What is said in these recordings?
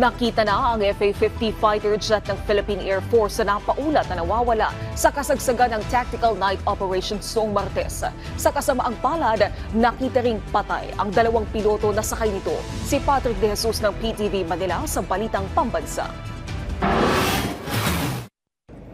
Nakita na ang FA-50 fighter jet ng Philippine Air Force na napaulat na nawawala sa kasagsagan ng Tactical Night Operation noong Martes. Sa kasamaang palad, nakita ring patay ang dalawang piloto na sakay nito. Si Patrick De Jesus ng PTV Manila sa Balitang Pambansa.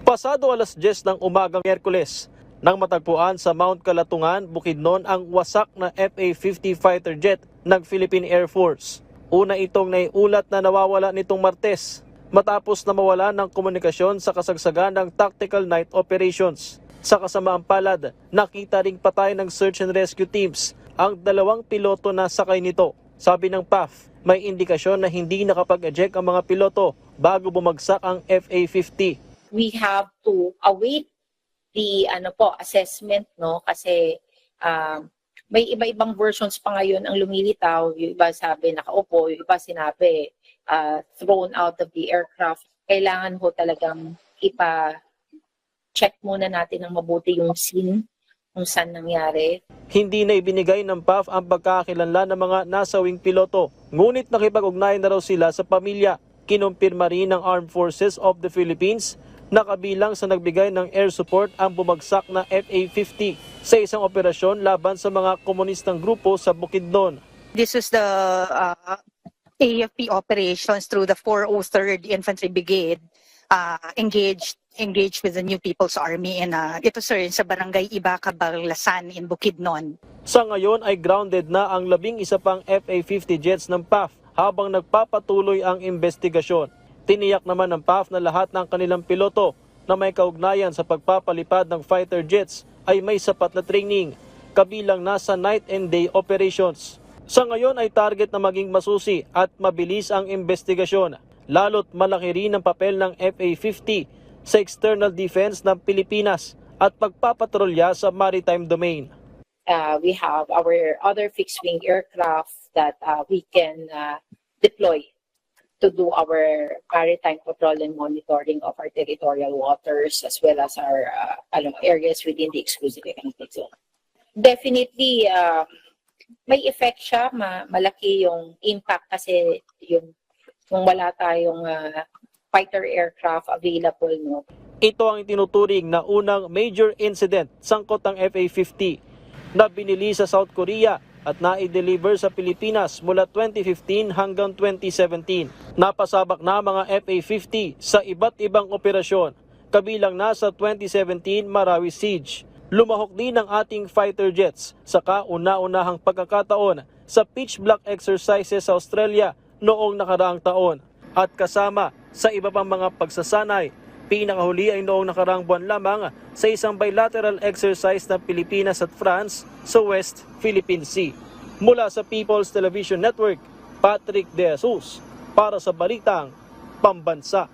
Pasado alas 10 ng umagang Miyerkules, nang matagpuan sa Mount Kalatungan, Bukidnon ang wasak na FA-50 fighter jet ng Philippine Air Force. Una itong naiulat na nawawala nitong Martes matapos na mawala ng komunikasyon sa kasagsagan ng Tactical Night Operations. Sa kasamaang palad, nakita ring patay ng search and rescue teams ang dalawang piloto na sakay nito. Sabi ng PAF, may indikasyon na hindi nakapag-eject ang mga piloto bago bumagsak ang FA-50. We have to await the assessment, no, kasi may iba-ibang versions pa ngayon ang lumilitaw. Yung iba sabi nakaupo, yung iba sinabi thrown out of the aircraft. Kailangan ho talagang ipa-check muna natin ng mabuti yung scene kung saan nangyari. Hindi na ibinigay ng PAF ang pagkakakilanlan ng mga nasawing piloto. Ngunit nakipag-ugnayan na raw sila sa pamilya. Kinumpirma rin ng Armed Forces of the Philippines na kabilang sa nagbigay ng air support ang bumagsak na FA-50 sa isang operasyon laban sa mga komunistang grupo sa Bukidnon. This is the AFP operations through the 403rd Infantry Brigade engaged with the New People's Army and ito sir sa barangay Ibaca, Barlasan in Bukidnon. Sa ngayon ay grounded na ang 11 pang FA-50 jets ng PAF habang nagpapatuloy ang investigasyon. Tiniyak naman ng PAF na lahat ng kanilang piloto na may kaugnayan sa pagpapalipad ng fighter jets ay may sapat na training, kabilang nasa night and day operations. Sa ngayon ay target na maging masusi at mabilis ang investigasyon, lalo't malaki rin ang papel ng FA-50 sa external defense ng Pilipinas at pagpapatrolya sa maritime domain. We have our other fixed-wing aircraft that we can deploy to do our maritime patrol and monitoring of our territorial waters as well as our areas within the exclusive economic zone. Definitely, may effect siya, malaki yung impact kasi yung wala tayong fighter aircraft available. No? Ito ang itinuturing na unang major incident sangkot ng FA-50 na binili sa South Korea at na-deliver sa Pilipinas mula 2015 hanggang 2017. Napasabak na mga FA-50 sa iba't ibang operasyon, kabilang na sa 2017 Marawi Siege. Lumahok din ang ating fighter jets sa kauna-unahang pagkakataon sa pitch black exercises sa Australia noong nakaraang taon. At kasama sa iba pang mga pagsasanay, pinakahuli ay noong nakaraang buwan lamang sa isang bilateral exercise ng Pilipinas at France sa West Philippine Sea. Mula sa People's Television Network, Patrick De Jesus para sa Balitang Pambansa.